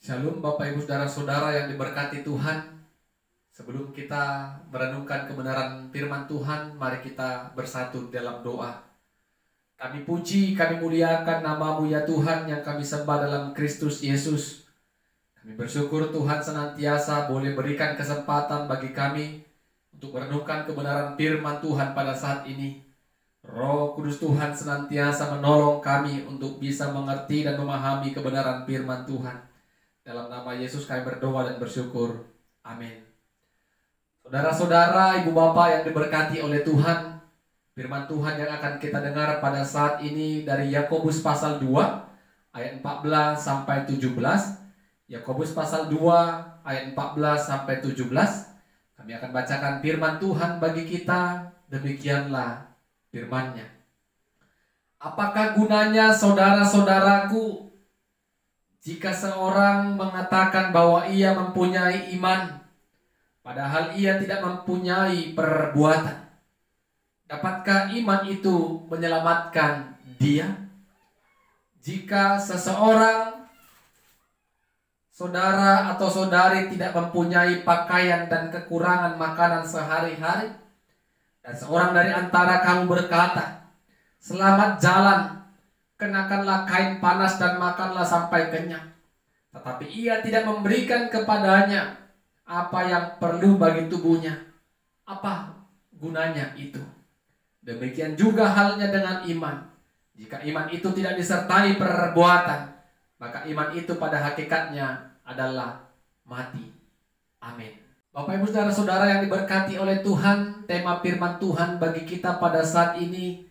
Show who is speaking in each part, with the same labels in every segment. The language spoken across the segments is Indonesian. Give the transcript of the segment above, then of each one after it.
Speaker 1: Shalom Bapak Ibu Saudara-saudara yang diberkati Tuhan. Sebelum kita merenungkan kebenaran firman Tuhan, mari kita bersatu dalam doa. Kami puji, kami muliakan nama-Mu ya Tuhan yang kami sembah dalam Kristus Yesus. Kami bersyukur Tuhan senantiasa boleh berikan kesempatan bagi kami untuk merenungkan kebenaran firman Tuhan pada saat ini. Roh Kudus Tuhan senantiasa menolong kami untuk bisa mengerti dan memahami kebenaran firman Tuhan. Dalam nama Yesus kami berdoa dan bersyukur. Amin. Saudara-saudara, ibu bapak yang diberkati oleh Tuhan, firman Tuhan yang akan kita dengar pada saat ini dari Yakobus pasal 2 ayat 14 sampai 17. Yakobus pasal 2 ayat 14 sampai 17. Kami akan bacakan firman Tuhan bagi kita. Demikianlah firman-Nya. Apakah gunanya saudara-saudaraku jika seorang mengatakan bahwa ia mempunyai iman, padahal ia tidak mempunyai perbuatan? Dapatkah iman itu menyelamatkan dia? Jika seseorang, saudara atau saudari tidak mempunyai pakaian dan kekurangan makanan sehari-hari, dan seorang dari antara kamu berkata, "Selamat jalan, kenakanlah kain panas dan makanlah sampai kenyang," tetapi ia tidak memberikan kepadanya apa yang perlu bagi tubuhnya, apa gunanya itu? Demikian juga halnya dengan iman. Jika iman itu tidak disertai perbuatan, maka iman itu pada hakikatnya adalah mati. Amin. Bapak Ibu Saudara-saudara yang diberkati oleh Tuhan, tema firman Tuhan bagi kita pada saat ini,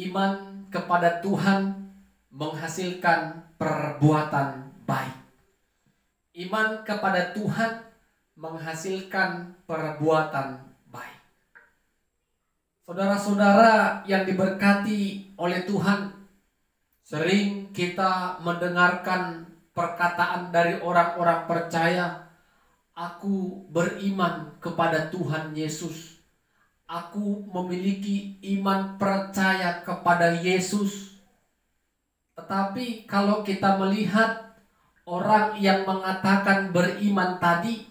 Speaker 1: iman kepada Tuhan menghasilkan perbuatan baik. Iman kepada Tuhan menghasilkan perbuatan baik. Saudara-saudara yang diberkati oleh Tuhan, sering kita mendengarkan perkataan dari orang-orang percaya, "Aku beriman kepada Tuhan Yesus. Aku memiliki iman percaya kepada Yesus." Tetapi kalau kita melihat orang yang mengatakan beriman tadi,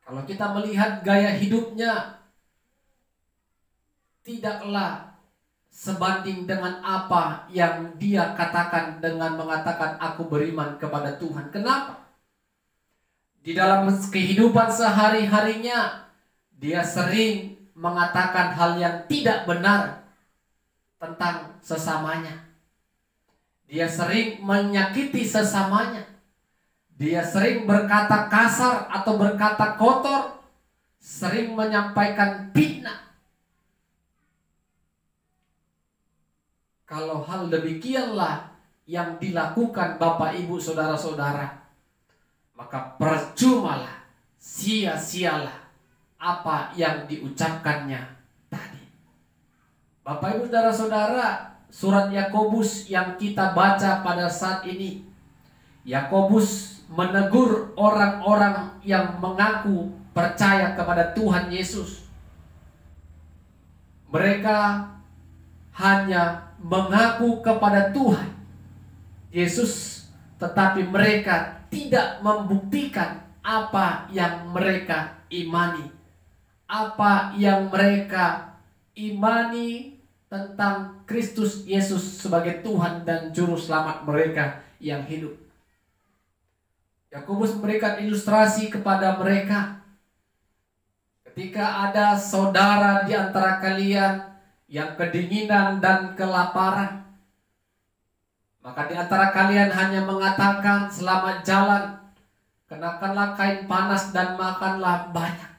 Speaker 1: kalau kita melihat gaya hidupnya, tidaklah sebanding dengan apa yang dia katakan dengan mengatakan aku beriman kepada Tuhan. Kenapa? Di dalam kehidupan sehari-harinya, dia sering mengatakan hal yang tidak benar tentang sesamanya. Dia sering menyakiti sesamanya. Dia sering berkata kasar atau berkata kotor, sering menyampaikan fitnah. Kalau hal demikianlah yang dilakukan Bapak Ibu Saudara-saudara, maka percumalah, sia-sialah apa yang diucapkannya tadi. Bapak Ibu Saudara-saudara, surat Yakobus yang kita baca pada saat ini, Yakobus menegur orang-orang yang mengaku percaya kepada Tuhan Yesus. Mereka hanya mengaku kepada Tuhan Yesus, tetapi mereka tidak membuktikan apa yang mereka imani. Apa yang mereka imani tentang Kristus Yesus sebagai Tuhan dan Juru Selamat mereka yang hidup. Yakobus memberikan ilustrasi kepada mereka. Ketika ada saudara di antara kalian yang kedinginan dan kelaparan, maka di antara kalian hanya mengatakan selamat jalan, kenakanlah kain panas dan makanlah banyak,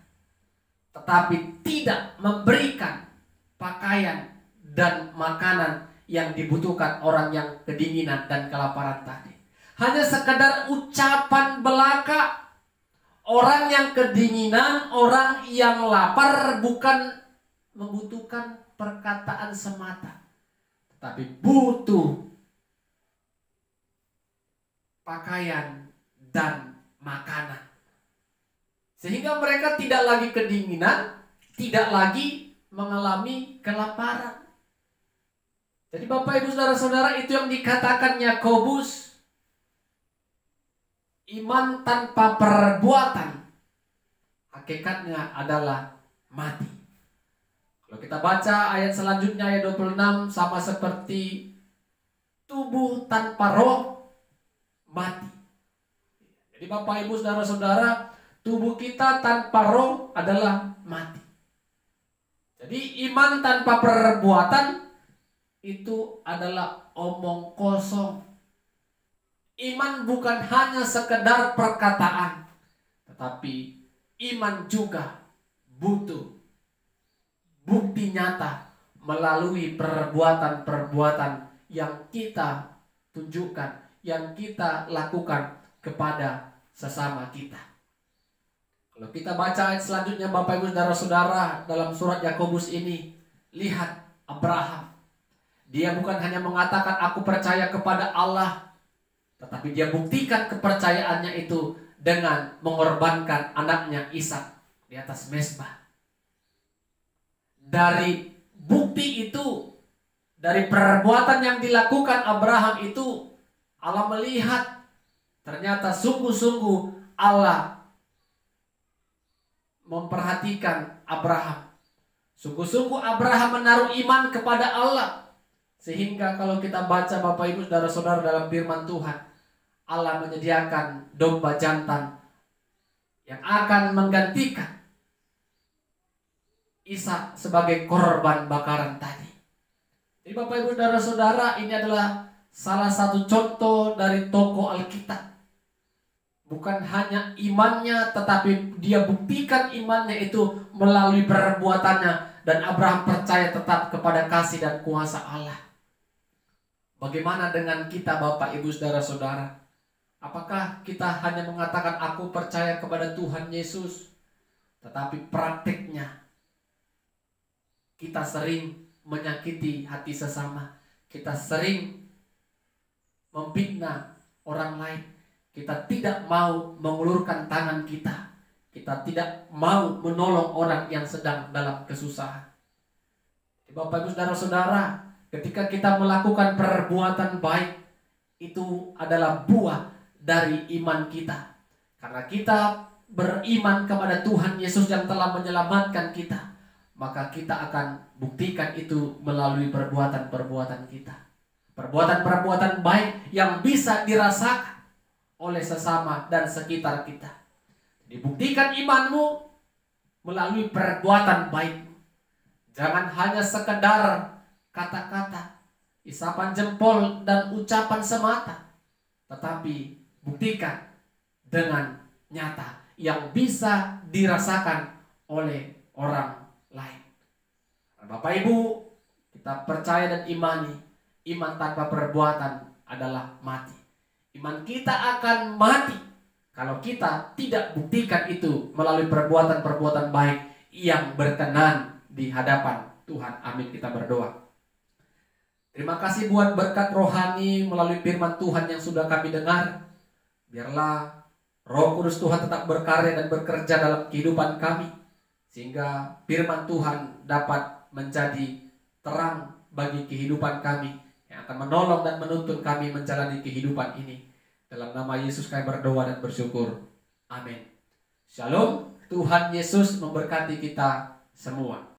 Speaker 1: tetapi tidak memberikan pakaian dan makanan yang dibutuhkan orang yang kedinginan dan kelaparan tadi. Hanya sekedar ucapan belaka. Orang yang kedinginan, orang yang lapar bukan membutuhkan perkataan semata, tetapi butuh pakaian dan makanan. Sehingga mereka tidak lagi kedinginan, tidak lagi mengalami kelaparan. Jadi Bapak Ibu Saudara-saudara, itu yang dikatakan Yakobus. iman tanpa perbuatan hakikatnya adalah mati. Kalau kita baca ayat selanjutnya, ayat 26, sama seperti tubuh tanpa roh mati. Jadi Bapak Ibu saudara-saudara, tubuh kita tanpa roh adalah mati. Jadi iman tanpa perbuatan itu adalah omong kosong. Iman bukan hanya sekedar perkataan, tetapi iman juga butuh bukti nyata melalui perbuatan-perbuatan yang kita tunjukkan, yang kita lakukan kepada sesama kita. Kalau kita baca ayat selanjutnya Bapak Ibu saudara-saudara dalam surat Yakobus ini, lihat Abraham. Dia bukan hanya mengatakan aku percaya kepada Allah, tetapi dia buktikan kepercayaannya itu dengan mengorbankan anaknya Ishak di atas mezbah. Dari bukti itu, dari perbuatan yang dilakukan Abraham itu, Allah melihat ternyata sungguh-sungguh Allah memperhatikan Abraham. Sungguh-sungguh Abraham menaruh iman kepada Allah. Sehingga kalau kita baca Bapak Ibu saudara-saudara dalam firman Tuhan, Allah menyediakan domba jantan yang akan menggantikan Ishak sebagai korban bakaran tadi. Jadi Bapak Ibu saudara-saudara, ini adalah salah satu contoh dari tokoh Alkitab. Bukan hanya imannya, tetapi dia buktikan imannya itu melalui perbuatannya. Dan Abraham percaya tetap kepada kasih dan kuasa Allah. Bagaimana dengan kita Bapak Ibu saudara-saudara? Apakah kita hanya mengatakan aku percaya kepada Tuhan Yesus, tetapi praktiknya kita sering menyakiti hati sesama, kita sering memfitnah orang lain, kita tidak mau mengulurkan tangan kita, kita tidak mau menolong orang yang sedang dalam kesusahan. Bapak Ibu saudara-saudara, ketika kita melakukan perbuatan baik, itu adalah buah dari iman kita. Karena kita beriman kepada Tuhan Yesus yang telah menyelamatkan kita, maka kita akan buktikan itu melalui perbuatan-perbuatan kita. Perbuatan-perbuatan baik yang bisa dirasakan oleh sesama dan sekitar kita. Dibuktikan imanmu melalui perbuatan baik. Jangan hanya sekedar kata-kata, isapan jempol dan ucapan semata, tetapi buktikan dengan nyata yang bisa dirasakan oleh orang lain. Bapak Ibu, kita percaya dan imani, iman tanpa perbuatan adalah mati. Iman kita akan mati kalau kita tidak buktikan itu melalui perbuatan-perbuatan baik yang berkenan di hadapan Tuhan. Amin, kita berdoa. Terima kasih buat berkat rohani melalui firman Tuhan yang sudah kami dengar. Biarlah Roh Kudus Tuhan tetap berkarya dan bekerja dalam kehidupan kami, sehingga firman Tuhan dapat menjadi terang bagi kehidupan kami, yang akan menolong dan menuntun kami menjalani kehidupan ini. Dalam nama Yesus kami berdoa dan bersyukur. Amin. Shalom. Tuhan Yesus memberkati kita semua.